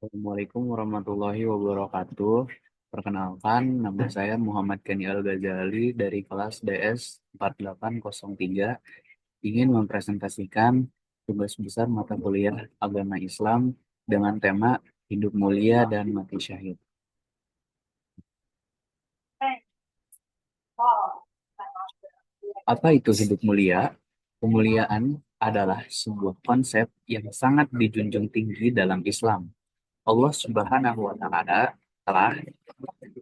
Assalamualaikum warahmatullahi wabarakatuh. Perkenalkan, nama saya Muhammad Kani Al-Ghazali dari kelas DS 4803. Ingin mempresentasikan tugas besar mata kuliah Agama Islam dengan tema Hidup Mulia dan Mati Syahid. Apa itu hidup mulia? Kemuliaan adalah sebuah konsep yang sangat dijunjung tinggi dalam Islam. Allah Subhanahu wa Ta'ala telah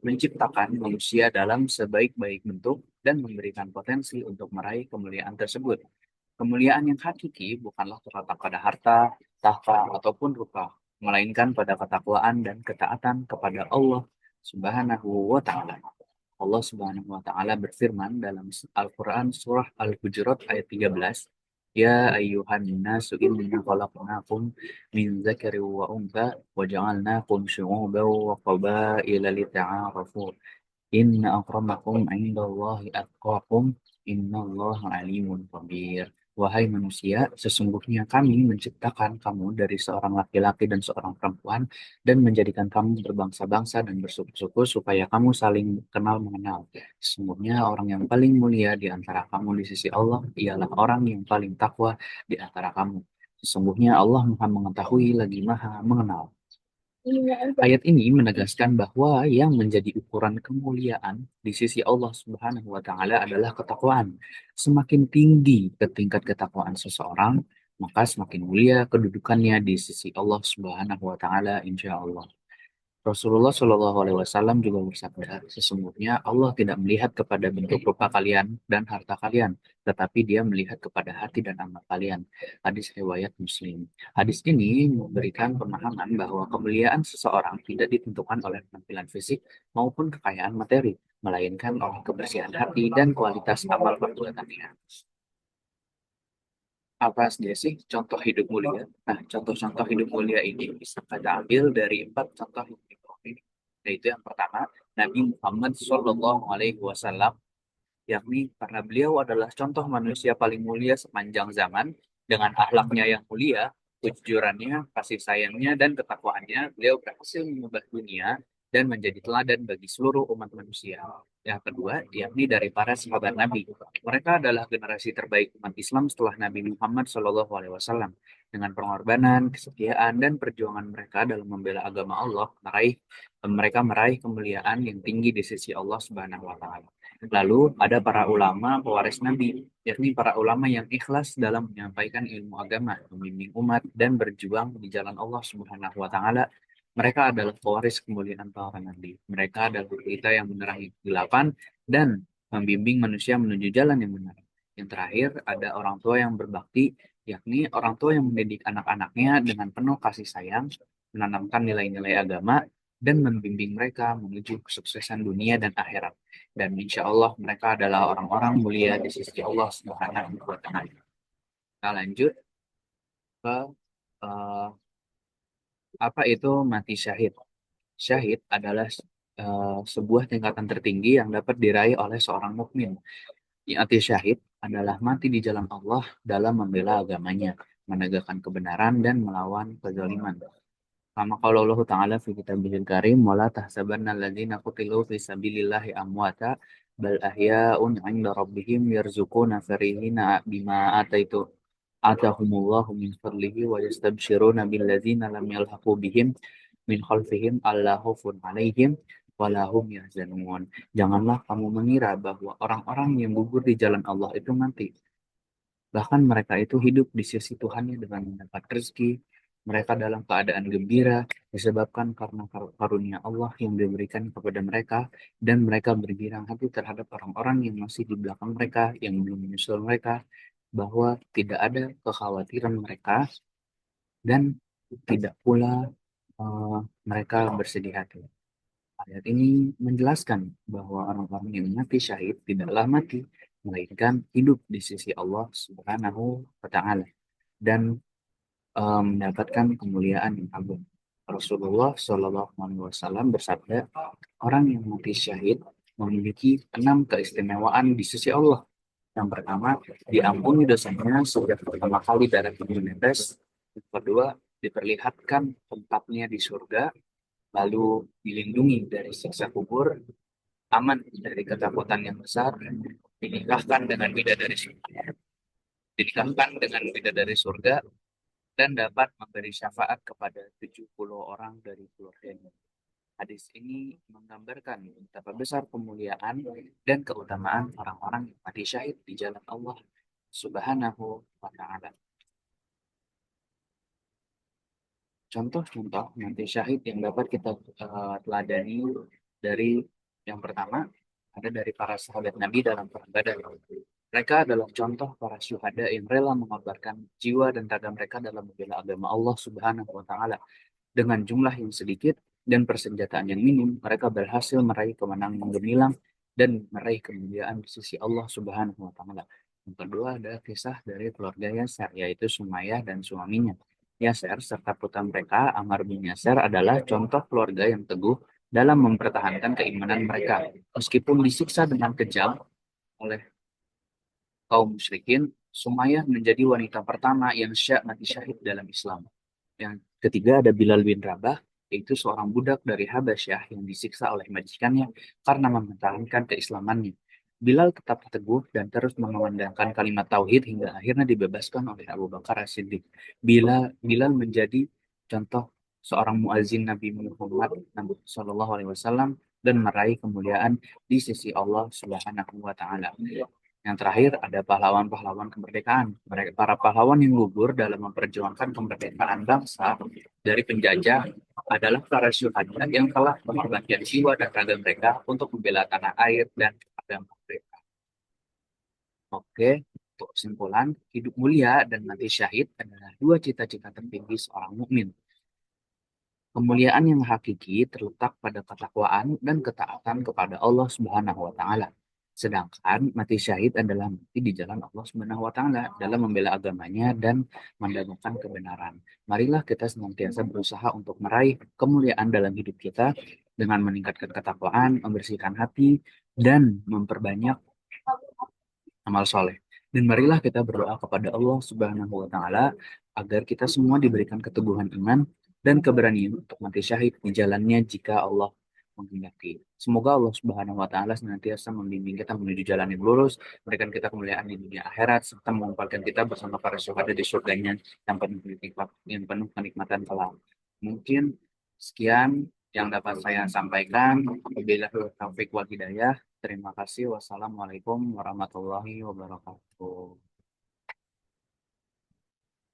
menciptakan manusia dalam sebaik-baik bentuk dan memberikan potensi untuk meraih kemuliaan tersebut. Kemuliaan yang hakiki bukanlah terletak pada harta, tahta, ataupun rupa, melainkan pada ketakwaan dan ketaatan kepada Allah Subhanahu wa Ta'ala. Allah Subhanahu wa taala berfirman dalam Al-Qur'an surah Al-Hujurat ayat 13, "Ya ayyuhan nasu inna khalaqnakum min dzakarin wa untha wa ja'alnakum syu'uban wa qabaila lita'arafu. Inna akramakum indallahi atqakum. Innallaha alimun khabir." Wahai manusia, sesungguhnya kami menciptakan kamu dari seorang laki-laki dan seorang perempuan dan menjadikan kamu berbangsa-bangsa dan bersuku-suku supaya kamu saling kenal mengenal. Sesungguhnya orang yang paling mulia di antara kamu di sisi Allah ialah orang yang paling takwa di antara kamu. Sesungguhnya Allah Maha Mengetahui lagi Maha Mengenal. Ayat ini menegaskan bahwa yang menjadi ukuran kemuliaan di sisi Allah Subhanahu wa taala adalah ketakwaan. Semakin tinggi ke tingkat ketakwaan seseorang, maka semakin mulia kedudukannya di sisi Allah Subhanahu wa taala insya Allah. Rasulullah Shallallahu Alaihi Wasallam juga bersabda, sesungguhnya Allah tidak melihat kepada bentuk rupa kalian dan harta kalian, tetapi Dia melihat kepada hati dan amal kalian. Hadis riwayat Muslim. Hadis ini memberikan pemahaman bahwa kemuliaan seseorang tidak ditentukan oleh penampilan fisik maupun kekayaan materi, melainkan oleh kebersihan hati dan kualitas amal perbuatannya. Apa saja sih contoh hidup mulia? Nah, contoh-contoh hidup mulia ini bisa kita ambil dari empat contoh hidup ini. Yaitu yang pertama, Nabi Muhammad SAW, yakni karena beliau adalah contoh manusia paling mulia sepanjang zaman dengan akhlaknya yang mulia, kejujurannya, kasih sayangnya, dan ketakwaannya, beliau berhasil mengubah dunia dan menjadi teladan bagi seluruh umat manusia. Yang kedua, yakni dari para sahabat Nabi. Mereka adalah generasi terbaik umat Islam setelah Nabi Muhammad SAW. Dengan pengorbanan, kesetiaan, dan perjuangan mereka dalam membela agama Allah, mereka meraih kemuliaan yang tinggi di sisi Allah Subhanahu wa Ta'ala. Lalu ada para ulama pewaris Nabi, yakni para ulama yang ikhlas dalam menyampaikan ilmu agama, membimbing umat, dan berjuang di jalan Allah Subhanahu wa Ta'ala. Mereka adalah pewaris kemuliaan para nabi. Mereka adalah pelita yang menerangi kegelapan dan membimbing manusia menuju jalan yang benar. Yang terakhir, ada orang tua yang berbakti, yakni orang tua yang mendidik anak-anaknya dengan penuh kasih sayang, menanamkan nilai-nilai agama, dan membimbing mereka menuju kesuksesan dunia dan akhirat. Dan insya Allah mereka adalah orang-orang mulia di sisi Allah Subhanahu wa Ta'ala. Kita lanjut ke eh, apa itu mati syahid. Syahid adalah sebuah tingkatan tertinggi yang dapat diraih oleh seorang mukmin. Mati syahid adalah mati di jalan Allah dalam membela agamanya, menegakkan kebenaran dan melawan kezaliman. Kama qala Allah Ta'ala fi kitabihil karim, wala tahsabanna alladziina qutilu fi sabilillahi amwata bal ahya'un 'inda rabbihim yarzuquna farihina bima atahumullahu min fadlihi wa yastabshiruna billadzina lam yalhaqu bihim min khalfihim alla khaufun 'alaihim wa la hum yahzanun. Janganlah kamu mengira bahwa orang-orang yang gugur di jalan Allah itu mati. Bahkan mereka itu hidup di sisi Tuhannya dengan mendapat rezeki. Mereka dalam keadaan gembira disebabkan karena karunia Allah yang diberikan kepada mereka, dan mereka bergirang hati terhadap orang-orang yang masih di belakang mereka, yang belum menyusul mereka, bahwa tidak ada kekhawatiran mereka dan tidak pula eh, mereka bersedih hati. Ayat ini menjelaskan bahwa orang-orang yang mati syahid tidaklah mati, melainkan hidup di sisi Allah Subhanahu wa Ta'ala dan mendapatkan kemuliaan yang agung. Rasulullah Shallallahu Alaihi Wasallam bersabda, orang yang mati syahid memiliki 6 keistimewaan di sisi Allah. Yang pertama, diampuni dosanya sejak pertama kali darah itu menetes. Yang kedua, diperlihatkan tempatnya di surga, lalu dilindungi dari siksa kubur, aman dari ketakutan yang besar, dinikahkan dengan bidadari surga, dinikahkan dengan bidadari surga, dan dapat memberi syafaat kepada 70 orang dari keluarganya. Hadis ini menggambarkan betapa besar kemuliaan dan keutamaan orang-orang yang mati syahid di jalan Allah Subhanahu wa Ta'ala. Contoh-contoh mati syahid yang dapat kita teladani dari yang pertama ada dari para sahabat Nabi dalam perang Badar. Mereka adalah contoh para syuhada yang rela mengorbankan jiwa dan raga mereka dalam membela agama Allah Subhanahu wa Ta'ala. Dengan jumlah yang sedikit dan persenjataan yang minim, mereka berhasil meraih kemenangan gemilang dan meraih kemuliaan di sisi Allah Subhanahu wa Ta'ala. Yang kedua ada kisah dari keluarga Yasir, yaitu Sumayyah dan suaminya. Yasir serta putra mereka, Ammar bin Yasir, adalah contoh keluarga yang teguh dalam mempertahankan keimanan mereka. Meskipun disiksa dengan kejam oleh kaum musyrikin, Sumayyah menjadi wanita pertama yang mati syahid dalam Islam. Yang ketiga ada Bilal bin Rabah, yaitu seorang budak dari Habasyah yang disiksa oleh majikannya karena mempertahankan keislamannya. Bilal tetap teguh dan terus mengumandangkan kalimat tauhid hingga akhirnya dibebaskan oleh Abu Bakar As-Siddiq. Bilal menjadi contoh seorang muazin Nabi Muhammad Shallallahu Alaihi Wasallam dan meraih kemuliaan di sisi Allah Subhanahu Wa Taala. Yang terakhir ada pahlawan-pahlawan kemerdekaan. Mereka para pahlawan yang gugur dalam memperjuangkan kemerdekaan bangsa dari penjajah adalah para syuhada yang telah mengorbankan jiwa dan raga mereka untuk membela tanah air dan agama mereka. Oke, untuk kesimpulan, hidup mulia dan mati syahid adalah dua cita-cita tertinggi seorang mukmin. Kemuliaan yang hakiki terletak pada ketakwaan dan ketaatan kepada Allah Subhanahu wa Ta'ala. Sedangkan mati syahid adalah mati di jalan Allah Subhanahu wa Ta'ala dalam membela agamanya dan mendamaikan kebenaran. Marilah kita senantiasa berusaha untuk meraih kemuliaan dalam hidup kita dengan meningkatkan ketakwaan, membersihkan hati, dan memperbanyak amal soleh. Dan marilah kita berdoa kepada Allah Subhanahu wa Ta'ala agar kita semua diberikan keteguhan iman dan keberanian untuk mati syahid di jalannya jika Allah menghendaki. Semoga Allah Subhanahu wa Ta'ala senantiasa membimbing kita menuju jalan yang lurus, memberikan kita kemuliaan di dunia akhirat, serta mengumpulkan kita bersama para syuhada di surganya yang penuh kenikmatan kelak. Mungkin sekian yang dapat saya sampaikan. Wabillahi taufiq wal hidayah. Terima kasih. Wassalamualaikum warahmatullahi wabarakatuh.